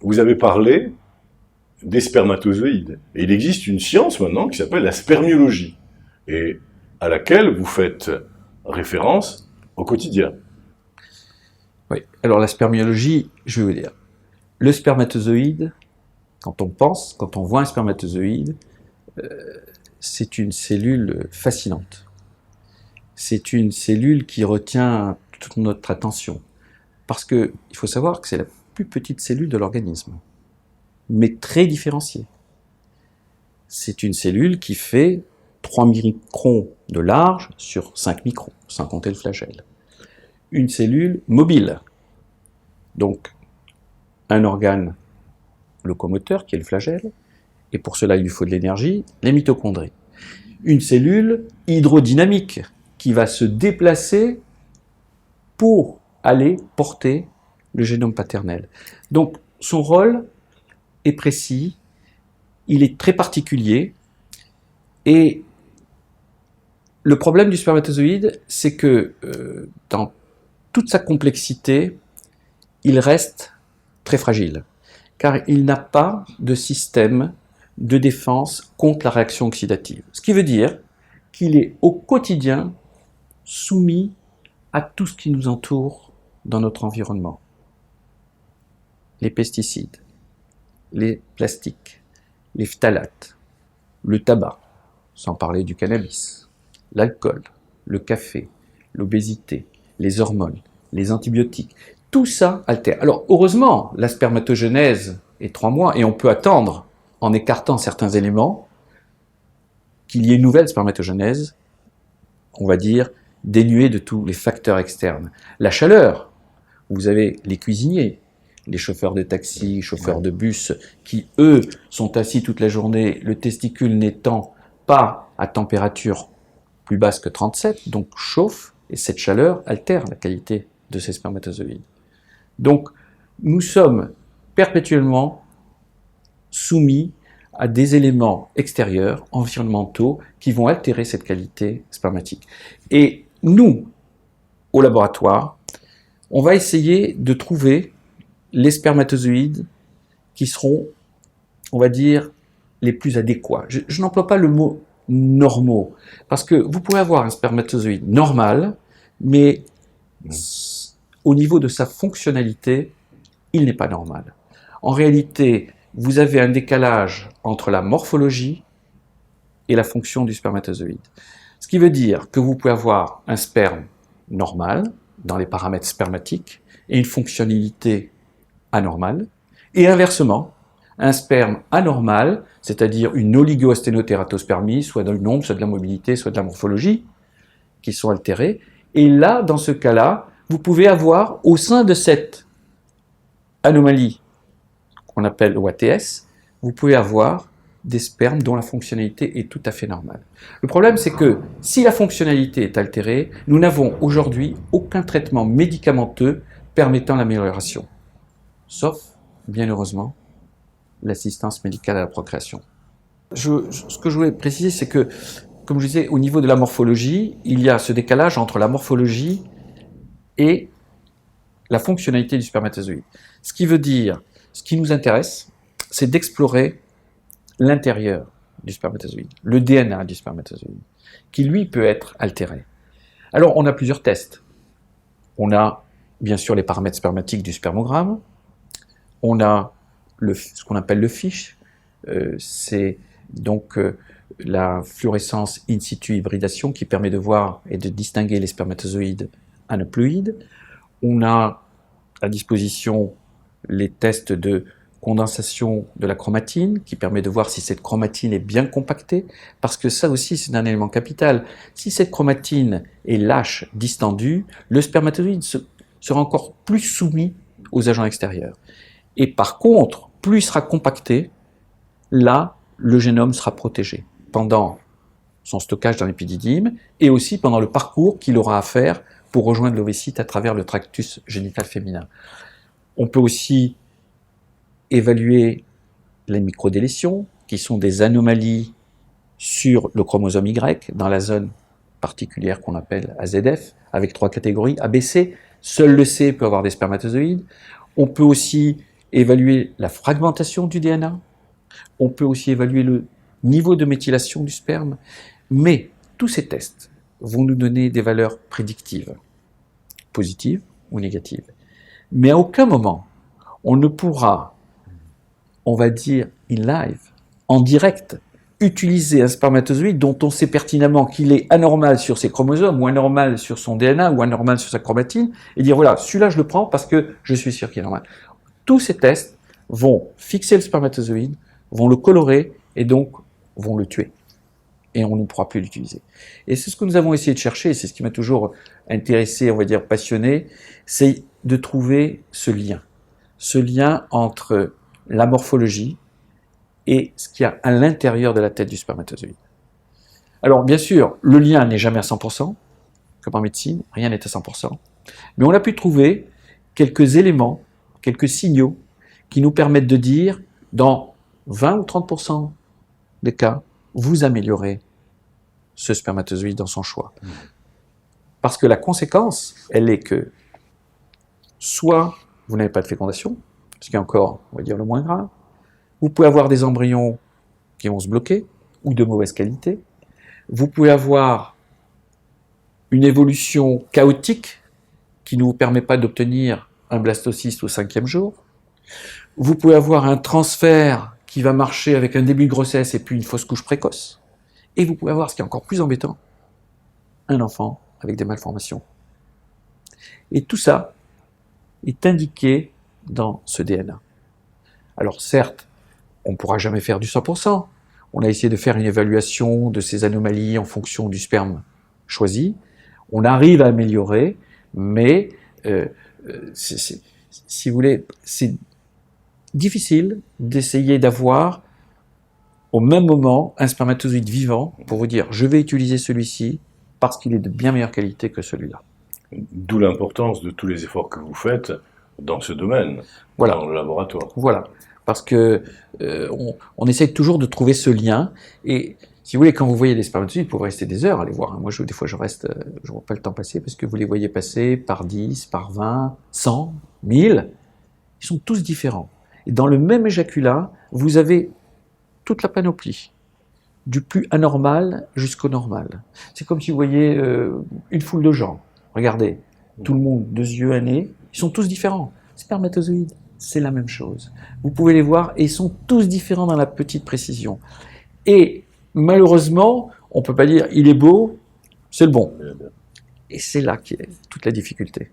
vous avez parlé des spermatozoïdes. Et il existe une science maintenant qui s'appelle la spermiologie, et à laquelle vous faites référence au quotidien. Oui, alors la spermiologie, je vais vous dire, le spermatozoïde, quand on voit un spermatozoïde, c'est une cellule fascinante. C'est une cellule qui retient toute notre attention. Parce qu'il faut savoir que c'est la plus petite cellule de l'organisme, mais très différenciée. C'est une cellule qui fait 3 microns de large sur 5 microns, sans compter le flagelle. Une cellule mobile, donc un organe locomoteur qui est le flagelle, et pour cela il lui faut de l'énergie, les mitochondries. Une cellule hydrodynamique qui va se déplacer pour aller porter le génome paternel. Donc son rôle est précis, il est très particulier, et le problème du spermatozoïde, c'est que dans toute sa complexité, il reste très fragile, car il n'a pas de système de défense contre la réaction oxydative. Ce qui veut dire qu'il est au quotidien soumis à tout ce qui nous entoure dans notre environnement. Les pesticides, les plastiques, les phtalates, le tabac, sans parler du cannabis, l'alcool, le café, l'obésité, les hormones, les antibiotiques, tout ça altère. Alors heureusement, la spermatogenèse est 3 mois et on peut attendre, en écartant certains éléments, qu'il y ait une nouvelle spermatogenèse, on va dire, dénuée de tous les facteurs externes. La chaleur, vous avez les cuisiniers, les chauffeurs de taxi, chauffeurs de bus, qui eux sont assis toute la journée, le testicule n'étant pas à température plus basse que 37, donc chauffe, et cette chaleur altère la qualité de ces spermatozoïdes. Donc nous sommes perpétuellement soumis à des éléments extérieurs, environnementaux, qui vont altérer cette qualité spermatique. Et nous, au laboratoire, on va essayer de trouver les spermatozoïdes qui seront, on va dire, les plus adéquats. Je n'emploie pas le mot normaux, parce que vous pouvez avoir un spermatozoïde normal, mais au niveau de sa fonctionnalité, il n'est pas normal. En réalité, vous avez un décalage entre la morphologie et la fonction du spermatozoïde. Ce qui veut dire que vous pouvez avoir un sperme normal, dans les paramètres spermatiques, et une fonctionnalité anormale, et inversement, un sperme anormal, c'est-à-dire une oligoasténotératospermie, soit dans le nombre, soit de la mobilité, soit de la morphologie, qui sont altérées. Et là, dans ce cas-là, vous pouvez avoir, au sein de cette anomalie qu'on appelle OATS, vous pouvez avoir des spermes dont la fonctionnalité est tout à fait normale. Le problème, c'est que si la fonctionnalité est altérée, nous n'avons aujourd'hui aucun traitement médicamenteux permettant l'amélioration, sauf, bien heureusement, l'assistance médicale à la procréation. Ce que je voulais préciser, c'est que, comme je disais, au niveau de la morphologie, il y a ce décalage entre la morphologie et la fonctionnalité du spermatozoïde. Ce qui veut dire, ce qui nous intéresse, c'est d'explorer l'intérieur du spermatozoïde, le DNA du spermatozoïde, qui lui peut être altéré. Alors, on a plusieurs tests. On a, bien sûr, les paramètres spermatiques du spermogramme. On a ce qu'on appelle le FISH, c'est donc la fluorescence in situ hybridation qui permet de voir et de distinguer les spermatozoïdes aneuploïdes. On a à disposition les tests de condensation de la chromatine qui permet de voir si cette chromatine est bien compactée, parce que ça aussi c'est un élément capital. Si cette chromatine est lâche, distendue, le spermatozoïde sera encore plus soumis aux agents extérieurs. Et par contre, plus il sera compacté, là, le génome sera protégé pendant son stockage dans l'épididyme et aussi pendant le parcours qu'il aura à faire pour rejoindre l'ovocyte à travers le tractus génital féminin. On peut aussi évaluer les microdélétions, qui sont des anomalies sur le chromosome Y, dans la zone particulière qu'on appelle AZF, avec 3 catégories, ABC. Seul le C peut avoir des spermatozoïdes. On peut aussi évaluer la fragmentation du DNA, on peut aussi évaluer le niveau de méthylation du sperme, mais tous ces tests vont nous donner des valeurs prédictives, positives ou négatives. Mais à aucun moment, on ne pourra, on va dire in live, en direct, utiliser un spermatozoïde dont on sait pertinemment qu'il est anormal sur ses chromosomes, ou anormal sur son DNA, ou anormal sur sa chromatine, et dire voilà, celui-là je le prends parce que je suis sûr qu'il est normal. Tous ces tests vont fixer le spermatozoïde, vont le colorer, et donc vont le tuer. Et on ne pourra plus l'utiliser. Et c'est ce que nous avons essayé de chercher, et c'est ce qui m'a toujours intéressé, on va dire passionné, c'est de trouver ce lien entre la morphologie et ce qu'il y a à l'intérieur de la tête du spermatozoïde. Alors bien sûr, le lien n'est jamais à 100%, comme en médecine, rien n'est à 100%, mais on a pu trouver quelques éléments, quelques signaux qui nous permettent de dire, dans 20 ou 30% des cas, vous améliorez ce spermatozoïde dans son choix. Parce que la conséquence, elle est que soit vous n'avez pas de fécondation, ce qui est encore, on va dire, le moins grave, vous pouvez avoir des embryons qui vont se bloquer, ou de mauvaise qualité, vous pouvez avoir une évolution chaotique qui ne vous permet pas d'obtenir un blastocyste au 5e jour, vous pouvez avoir un transfert qui va marcher avec un début de grossesse et puis une fausse couche précoce, et vous pouvez avoir, ce qui est encore plus embêtant, un enfant avec des malformations. Et tout ça est indiqué dans ce DNA. Alors certes, on ne pourra jamais faire du 100%. On a essayé de faire une évaluation de ces anomalies en fonction du sperme choisi. On arrive à améliorer, mais si vous voulez, c'est difficile d'essayer d'avoir au même moment un spermatozoïde vivant pour vous dire je vais utiliser celui-ci parce qu'il est de bien meilleure qualité que celui-là. D'où l'importance de tous les efforts que vous faites dans ce domaine, voilà. Dans le laboratoire. Voilà, parce que on essaie toujours de trouver ce lien, et si vous voulez, quand vous voyez des spermatozoïdes, vous pouvez rester des heures à les voir. Moi, des fois, je reste, je ne vois pas le temps passer, parce que vous les voyez passer par 10, par 20, 100, 1000, ils sont tous différents. Et dans le même éjaculat, vous avez toute la panoplie, du plus anormal jusqu'au normal. C'est comme si vous voyez une foule de gens. Regardez, tout le monde, 2 yeux, un nez, ils sont tous différents. Spermatozoïdes, c'est la même chose. Vous pouvez les voir et ils sont tous différents dans la petite précision. Et malheureusement, on ne peut pas dire il est beau, c'est le bon. Et c'est là qu'est toute la difficulté.